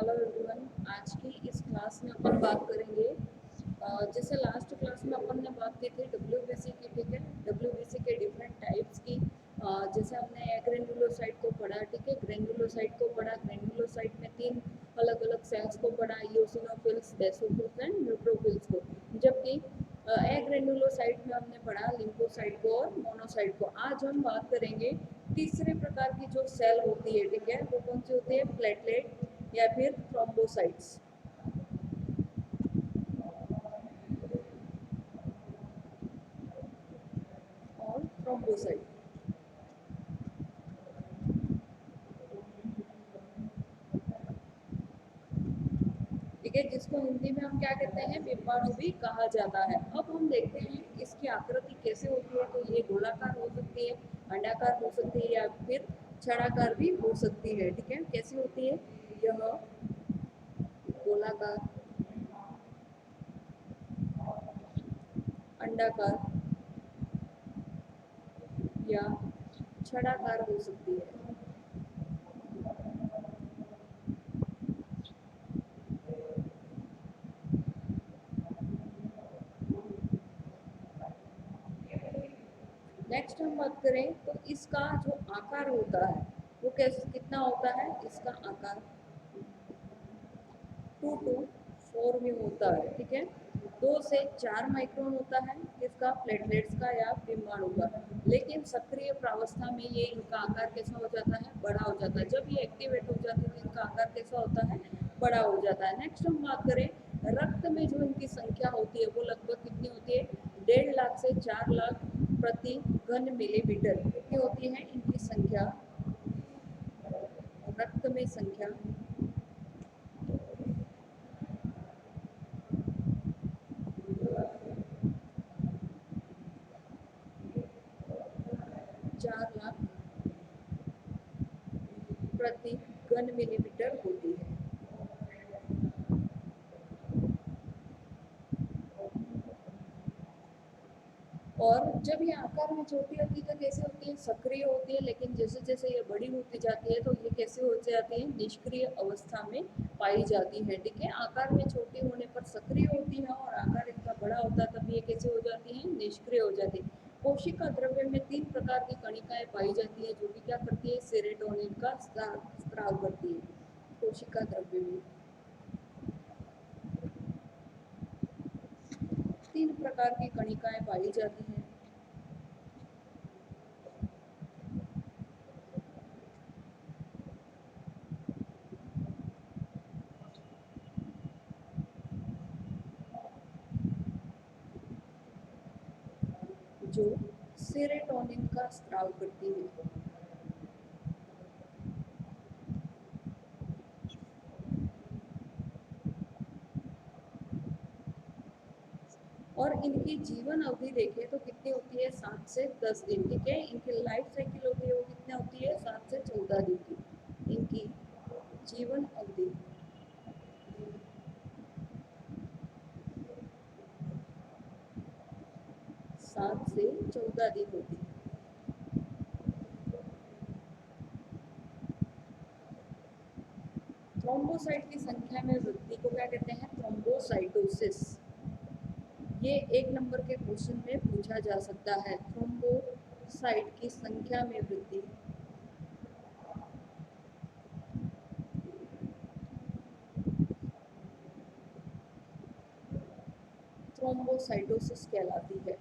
Hello everyone. आज की इस क्लास में अपन बात करेंगे जैसे लास्ट क्लास में अपन ने बात की थी डब्ल्यूबीसी की। ठीक है, डब्ल्यूबीसी के डिफरेंट टाइप्स की। जैसे हमने ग्रेन्युलोसाइट को पढ़ा। ठीक है, ग्रेन्युलोसाइट को पढ़ा। ग्रेन्युलोसाइट में तीन अलग अलग सेल्स को पढ़ा, इओसिनोफिल्स, बेसोफिल्स एंड न्यूट्रोफिल्स को। जबकि ग्रेन्युलोसाइट में हमने पढ़ा लिम्फोसाइट को और मोनोसाइट को। आज हम बात करेंगे तीसरे प्रकार की जो सेल होती है। ठीक है, वो कौन सी होती है? प्लेटलेट या फिर थ्रोम्बोसाइट्स और थ्रोम्बोसाइट। ठीक है, जिसको हिंदी में हम क्या कहते हैं? बिम्बाणु भी कहा जाता है। अब हम देखते हैं इसकी आकृति कैसे होती है। तो ये गोलाकार हो सकती है, अंडाकार हो सकती है या फिर छड़ाकार भी हो सकती है। ठीक है, कैसी होती है? यह गोलाकार, अंडाकार या छड़ाकार हो सकती है। नेक्स्ट हम बात करें तो इसका जो आकार होता है वो कैसे कितना होता है? इसका आकार 2 to 4 में होता है। ठीक है, 2 से 4 माइक्रोन होता है किसका? प्लेटलेट्स का या बिम्बाणु का। लेकिन सक्रिय प्रावस्था में ये इनका आकार कैसा हो जाता है? बड़ा हो जाता है। जब ये एक्टिवेट हो जाते हैं तो इनका आकार कैसा होता है? बड़ा हो जाता है। नेक्स्ट हम बात करें रक्त में जो इनकी संख्या होती है वो लगभग कितनी होती है? 1.5 लाख से 4 लाख प्रति घन मिलीमीटर कितनी होती है इनकी संख्या? रक्त में संख्या 4 लाख प्रति घन मिलीमीटर होती है। और जब ये आकार में छोटी होती है तो कैसे होती है? सक्रिय होती है। लेकिन जैसे जैसे ये बड़ी होती जाती है तो ये कैसे हो जाती है? निष्क्रिय अवस्था में पाई जाती है। ठीक है, आकार में छोटी होने पर सक्रिय होती है और आकार इनका बड़ा होता है तब ये कैसे हो जाती है? निष्क्रिय हो जाती है। कोशिका द्रव्य में 3 प्रकार की कणिकाएं पाई जाती है जो कि क्या करती है? सेरोटोनिन का स्राव करती है। कोशिका द्रव्य में 3 प्रकार की कणिकाएं पाई जाती हैं। जो सेरोटोनिन का स्राव करती है। और इनकी जीवन अवधि देखें तो कितनी होती है? 7 से 10 दिन। ठीक है, इनकी लाइफ साइकिल होती है वो कितनी होती है? 7 से 14 दिन की इनकी जीवन अवधि। 7 से 14 दिन होती है। थ्रोम्बोसाइट की संख्या में वृद्धि को क्या कहते हैं? थ्रोम्बोसाइटोसिस। ये 1 नंबर के क्वेश्चन में पूछा जा सकता है। थ्रोम्बोसाइट की संख्या में वृद्धि थ्रोम्बोसाइटोसिस कहलाती है।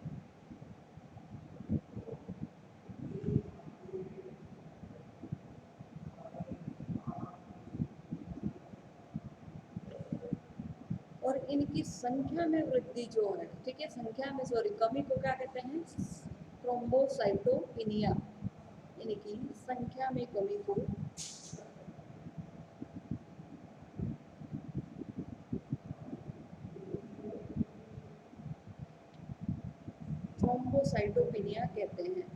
और इनकी संख्या में वृद्धि जो है, ठीक है, संख्या में सॉरी कमी को क्या कहते हैं? थ्रोम्बोसाइटोपिनिया। इनकी संख्या में कमी को थ्रोम्बोसाइटोपिनिया कहते हैं।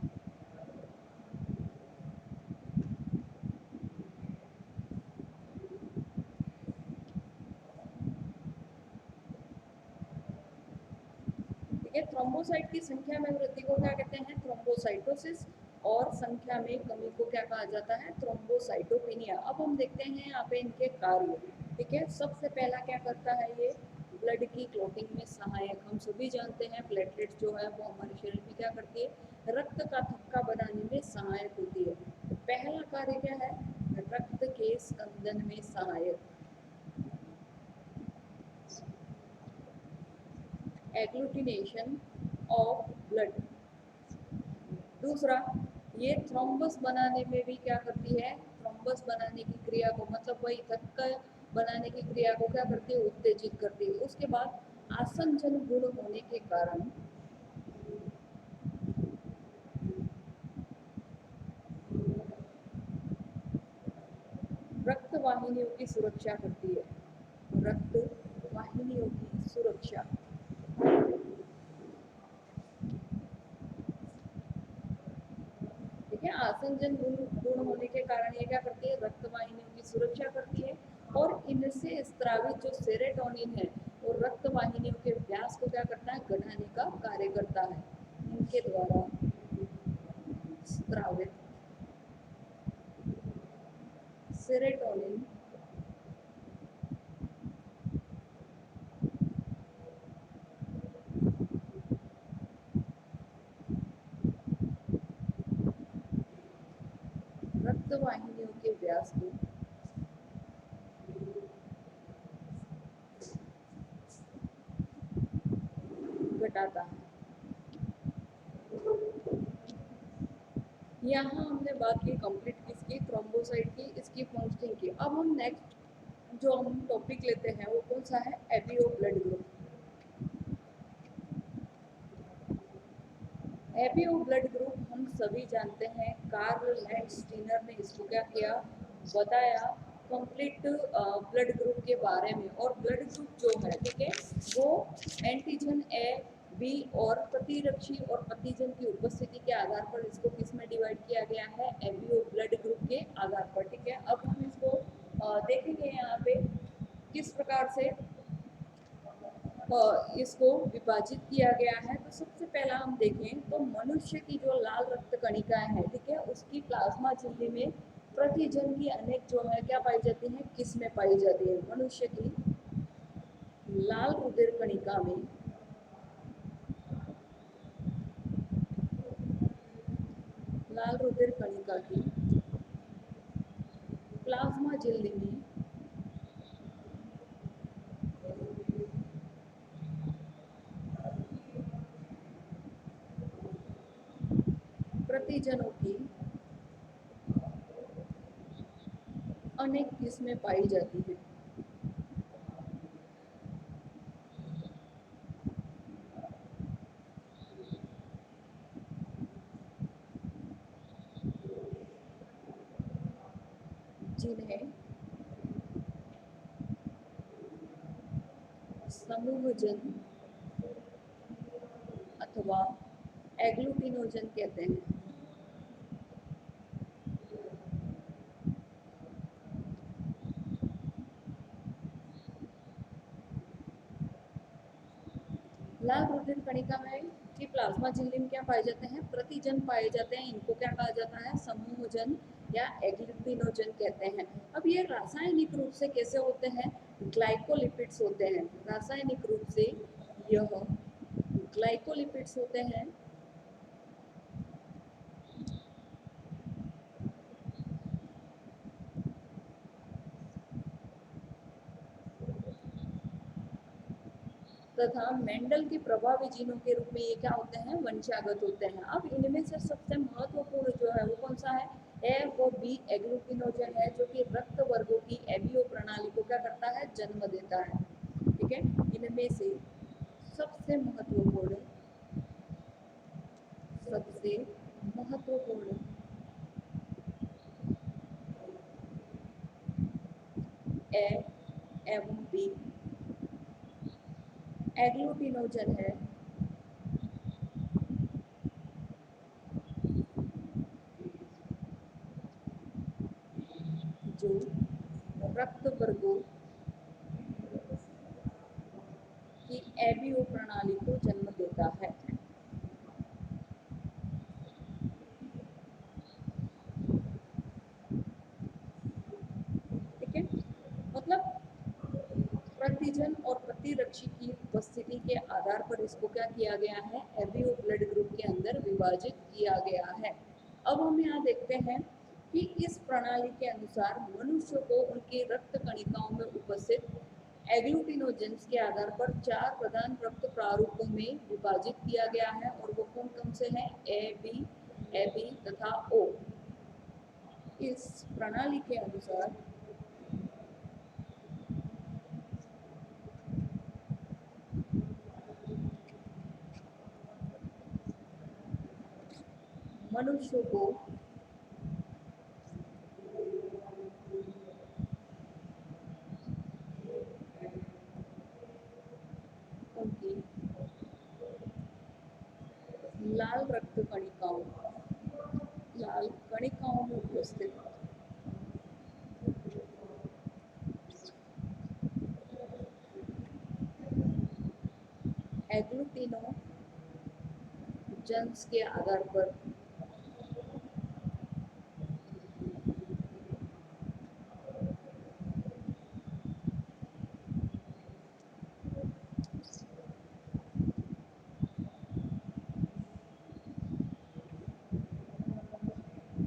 ठीक है, थ्रोम्बोसाइट की संख्या में वृद्धि को क्या कहते हैं? थ्रोम्बोसाइटोसिस। और संख्या में कमी को क्या कहा जाता है, थ्रोम्बोसाइटोपेनिया। अब हम देखते हैं यहाँ पे इनके कार्य। ठीक है, सबसे पहला क्या करता है ये, ब्लड की क्लॉटिंग में सहायक। हम सभी जानते हैं प्लेटलेट जो है वो हमारे शरीर में क्या करती है, रक्त का थक्का बनाने में सहायक होती है। तो पहला कार्य क्या है, रक्त के स्कंदन में सहायक, एग्लूटिनेशन ऑफ ब्लड। दूसरा, ये थ्रोम्बस बनाने में भी क्या करती है, थ्रोम्बस बनाने की क्रिया को, मतलब वही थक्का बनाने की क्रिया को क्या करती है, उत्तेजित करती है। उसके बाद आसंजन गुण होने के कारण रक्त वाहिनियों की सुरक्षा करती है, रक्त वाहिनियों की सुरक्षा। ठीक है, आसंजन गुण होने के कारण ये क्या करती है, रक्त वाहिनियों की सुरक्षा करती है। और इनसे स्त्रावित जो सेरोटोनिन है वो रक्त वाहिनियों के व्यास को क्या करता है, घटाने का कार्य करता है। इनके द्वारा स्त्रावित सेरोटोनिन रक्त वाहिनियों के व्यास को घटाता है। यहाँ हमने बात की कंप्लीट किसकी, थ्रोम्बोसाइट की, इसकी फंक्शनिंग की। अब हम नेक्स्ट जो हम टॉपिक लेते हैं वो कौन सा है, ABO blood group. ABO blood group हम सभी जानते हैं, कार्ल लैंडस्टीनर ने इसको क्या किया, बताया कंप्लीट ब्लड ग्रुप के बारे में। और ब्लड ग्रुप जो है, ठीक है, वो एंटीजन ए, बी और प्रतिरक्षी और प्रतिजन की उपस्थिति के आधार पर इसको किस में डिवाइड किया गया है, एबीओ ब्लड ग्रुप के आधार पर। ठीक है, अब हम इसको देखेंगे यहाँ पे किस प्रकार से इसको विभाजित किया गया है। तो सबसे पहला हम देखें तो मनुष्य की जो लाल रक्त कणिकाएं हैं, ठीक है, उसकी प्लाज्मा झिल्ली में प्रतिजन की अनेक जो है क्या पाई जाती है, किस्में पाई जाती है। मनुष्य की लाल रुधिर कणिका में लाल रुधिर कणिका की प्लाज्मा झिल्ली में प्रतिजनों की अनेक किस्में पाई जाती है। जिन्हें समूहजन अथवा एग्लूटिनोजन कहते हैं। लाल रुधिर कणिका में की प्लाज्मा झिल्ली में क्या पाए जाते हैं, प्रतिजन पाए जाते हैं। इनको क्या कहा जाता है, समूहजन या एग्लूटिनोजन कहते हैं। अब ये रासायनिक रूप से कैसे होते हैं, ग्लाइकोलिपिड्स होते हैं। रासायनिक रूप से यह ग्लाइकोलिपिड्स होते हैं तथा मेंडल के प्रभावी जीनों के रूप में ये क्या होते हैं, वंशागत होते हैं। अब इनमें से सबसे महत्वपूर्ण जो है वो कौन सा है, ए वो बी एग्लूटिनोजन है, जो कि रक्त वर्गों की एबीओ प्रणाली को क्या करता है, जन्म देता है। ठीक है, इनमें से सबसे महत्वपूर्ण सबसे महत्वपूर्ण ए एवं बी एग्लूटिनोजन है, जो रक्त वर्गों की एबीओ प्रणाली को जन्म देता है। प्रतिजन और प्रतिरक्षी की उपस्थिति के आधार पर इसको क्या किया गया है, एबीओ ब्लड ग्रुप के अंदर विभाजित किया गया है। अब हम यहाँ देखते हैं कि इस प्रणाली के अनुसार मनुष्य को उनकी रक्त कणिकाओं में उपस्थित एग्लूटिनोजेंस के आधार पर 4 प्रधान रक्त प्रारूपों में विभाजित किया गया है और वो कौन कौन से हैं, ए बी तथा ओ। इस प्रणाली के अनुसार मनुष्य को उनकी लाल रक्त कणिकाओं में उपस्थित एग्लूटिनोजेंस के आधार पर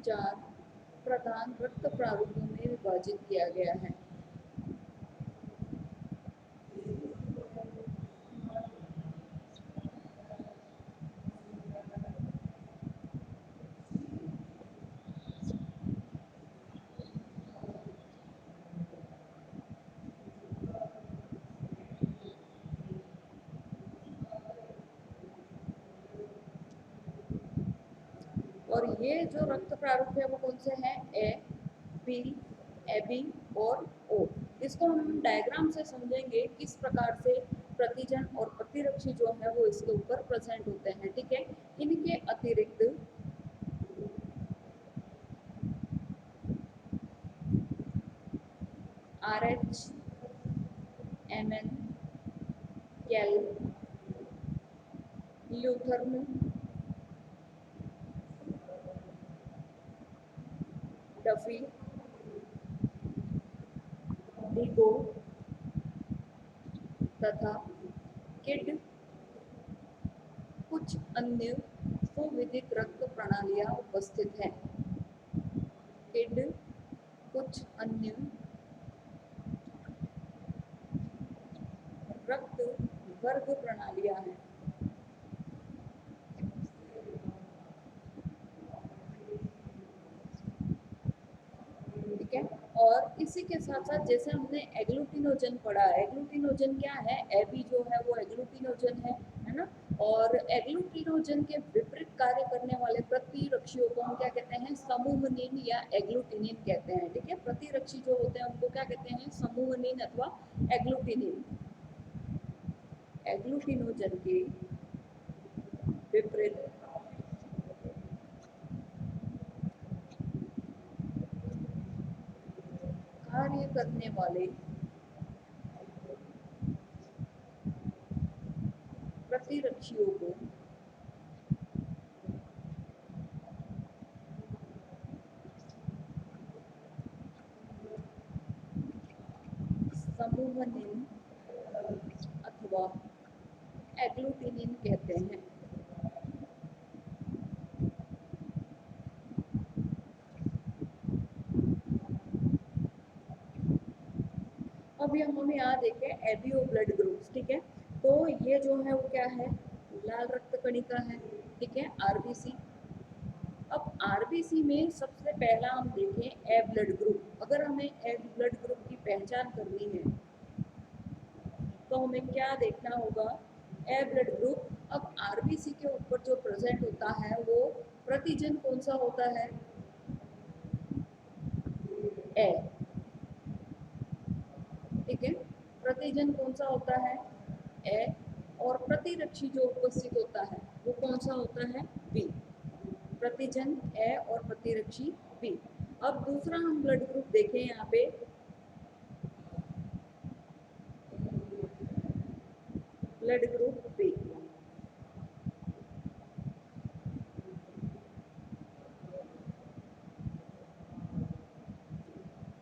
चार प्रधान रक्त प्रारूपों में विभाजित किया गया है। और ये जो रक्त प्रारूप है वो कौन से हैं, ए बी और ओ। इसको हम डायग्राम से समझेंगे किस प्रकार से प्रतिजन और प्रतिरक्षी जो है वो इसके ऊपर प्रेजेंट होते हैं, ठीक है। इनके अतिरिक्त RH, MN, कैल, ल्यूथर्न, डफी, डिगो तथा किड कुछ अन्य सुविदित रक्त प्रणालियां उपस्थित हैं। किड कुछ अन्य रक्त वर्ग प्रणालियां हैं। ठीक है। और इसी के साथ साथ जैसे हमने एग्लूटिनोजन पढ़ा, एग्लूटिनोजन क्या है, एबी जो है वो एग्लूटिनोजन है ना। और एग्लूटिनोजन के विपरीत कार्य करने वाले प्रतिरक्षियों को हम क्या कहते हैं, समूहनीन या एग्लूटिनिन कहते हैं। ठीक है, प्रतिरक्षी जो होते हैं उनको क्या कहते हैं, समूहनीन अथवा एग्लूटिनिन। एग्लूटिनोजन के विपरीत कार्य करने वाले प्रतिरक्षियों को समूहनीन अथवा एग्लूटिनिन कहते हैं। अब हम यहाँ देखें एबीओ ब्लड ग्रुप्स, ठीक है। तो ये जो है वो क्या है, लाल रक्त कणिका है, ठीक है, आरबीसी। अब आरबीसी में सबसे पहला हम देखें ए ब्लड ग्रुप। अगर हमें ए ब्लड ग्रुप की पहचान करनी है तो हमें क्या देखना होगा, ए ब्लड ग्रुप। अब आरबीसी के ऊपर जो प्रेजेंट होता है वो प्रतिजन कौन सा होता है, ए, ठीक है। प्रतिजन कौन सा होता है, ए। और प्रतिरक्षी जो उपस्थित होता है वो कौन सा होता है, बी। प्रतिजन ए और प्रतिरक्षी बी। अब दूसरा हम ब्लड ग्रुप देखें यहाँ पे, ब्लड ग्रुप बी,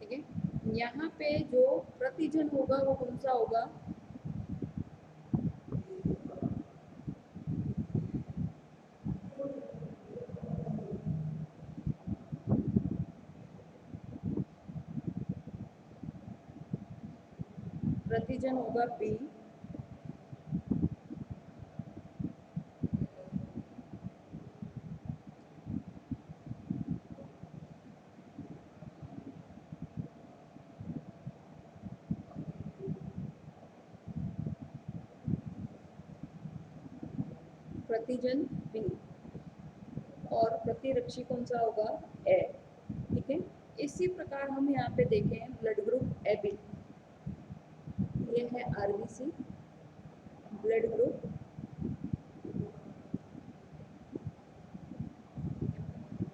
ठीक है। यहाँ पे जो प्रतिजन होगा वो कौन सा होगा, प्रतिजन होगा बी, प्रतिजन बी, और प्रतिरक्षी कौन सा होगा, ए। ठीक है, इसी प्रकार हम यहाँ पे देखें ब्लड ग्रुप ए बी, ये है RBC blood group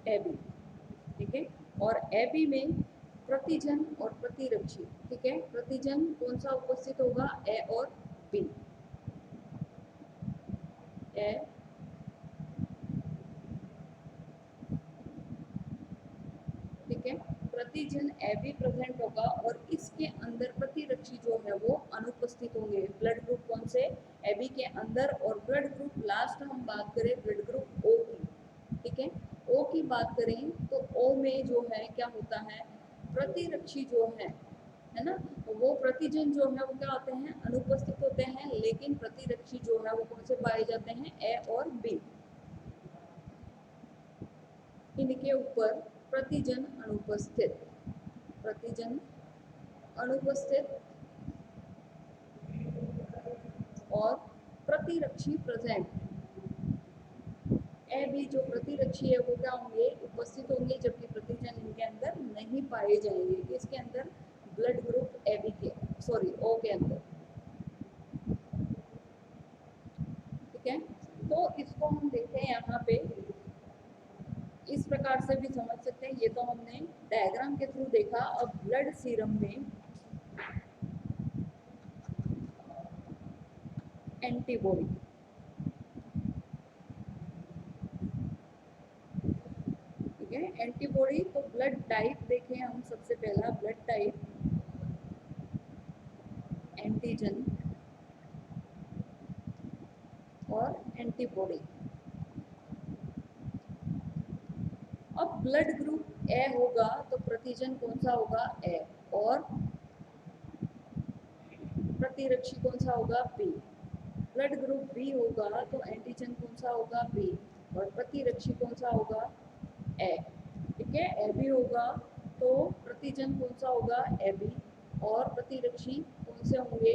A B. ठीक है, और ए बी में प्रतिजन और प्रतिरक्षी, ठीक है, प्रतिजन कौन सा उपस्थित होगा, ए और बी, ए ठीक है, प्रतिजन ए बी प्रेजेंट होगा और इसके अंदर प्रतिरक्षी जो है वो अनुपस्थित होंगे। ब्लड ग्रुप कौन से, ए बी के अंदर। और ब्लड ग्रुप लास्ट हम बात करें ब्लड ग्रुप ओ की, ठीक है, ओ की बात करें तो ओ में जो है क्या होता है, प्रतिरक्षी जो है ना, वो प्रतिजन जो है वो क्या होते हैं, अनुपस्थित होते हैं, लेकिन प्रतिरक्षी जो है वो कौन से पाए जाते हैं, ए और बी। इनके ऊपर प्रतिजन अनुपस्थित, प्रतिजन अनुपस्थित और प्रतिरक्षी प्रेजेंट। ए बी जो प्रतिरक्षी है वो क्या होंगे, उपस्थित होंगे, जबकि प्रतिजन इनके अंदर नहीं पाए जाएंगे। किसके अंदर, ब्लड ग्रुप ए बी के, सॉरी ओ के अंदर। ठीक है, तो इसको हम देखते हैं यहाँ पे इस प्रकार से भी समझ सकते हैं। ये तो हमने डायग्राम के थ्रू देखा। अब ब्लड सीरम में एंटीबॉडी, ठीक है, एंटीबॉडी तो ब्लड टाइप देखें हम। सबसे पहला ब्लड टाइप एंटीजन और एंटीबॉडी। अब ब्लड ग्रुप ए होगा तो प्रतिजन कौन सा होगा, ए, और प्रतिरक्षी कौन सा होगा, बी। ब्लड ग्रुप बी होगा तो एंटीजन कौन सा होगा, बी, और प्रतिरक्षी कौन सा होगा, ए। ठीक है, ए बी होगा तो प्रतिजन कौन सा होगा, ए बी, और प्रतिरक्षी कौन से होंगे,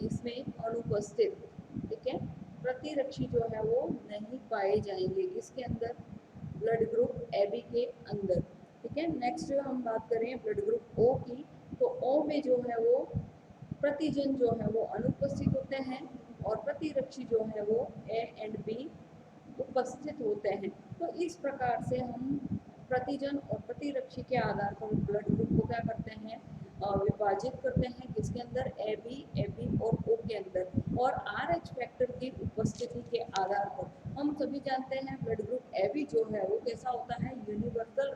इसमें अनुपस्थित। ठीक है, प्रतिरक्षी जो है वो नहीं पाए जाएंगे किसके अंदर, ब्लड ग्रुप ए बी के अंदर। ठीक है, नेक्स्ट हम बात करें ब्लड ग्रुप ओ की, तो ओ में जो है वो प्रतिजन जो है वो अनुपस्थित होते हैं और प्रतिरक्षी जो है वो ए एंड बी उपस्थित होते हैं। तो इस प्रकार से हम प्रतिजन और प्रतिरक्षी के आधार पर ब्लड ग्रुप को क्या करते हैं, विभाजित करते हैं, किसके अंदर, ए बी और ओ के अंदर। और आर एच फैक्टर की उपस्थिति के आधार पर हम सभी जानते हैं ब्लड ग्रुप ए बी जो है वो कैसा होता है, यूनिवर्सल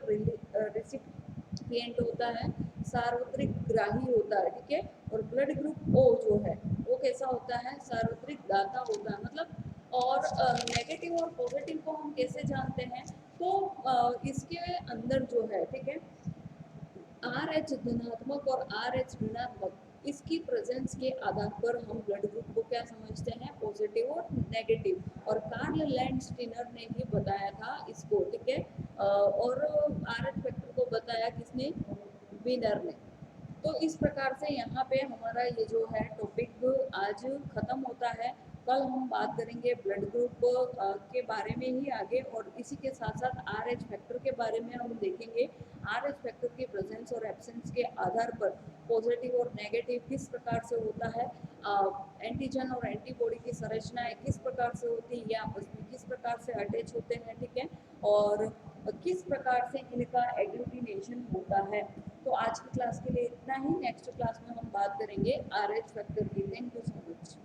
रेसिपिएंट होता है, सार्वत्रिक ग्राही होता है। ठीक है, और ब्लड ग्रुप ओ जो है वो कैसा होता है, सार्वत्रिक दाता होता है। मतलब और नेगेटिव और पॉजिटिव को हम कैसे जानते हैं, तो इसके अंदर जो है, ठीक है, आर एच धनात्मक और आर एच ऋणात्मक, इसकी प्रेजेंस के आधार पर हम ब्लड ग्रुप को क्या समझते हैं, पॉजिटिव और नेगेटिव। और कार्ल लैंडस्टीनर ने ही बताया था इसको। ठीक है, और आर एच फैक्टर को बताया किसने, विनर ने। तो इस प्रकार से यहाँ पे हमारा ये जो है टॉपिक आज खत्म होता है। कल हम बात करेंगे ब्लड ग्रुप के बारे में ही आगे, और इसी के साथ साथ आर एच फैक्टर के बारे में हम देखेंगे। आर एच फैक्टर की प्रेजेंस और एब्सेंस के आधार पर पॉजिटिव और नेगेटिव किस प्रकार से होता है, एंटीजन और एंटीबॉडी की संरचनाएं किस प्रकार से होती है, आपस में किस प्रकार से अटैच होते हैं। ठीक है, और किस प्रकार से इनका एग्लूटिनेशन होता है। तो आज की क्लास के लिए इतना ही। नेक्स्ट क्लास में हम बात करेंगे आर एच फैक्टर की। Thank you so much.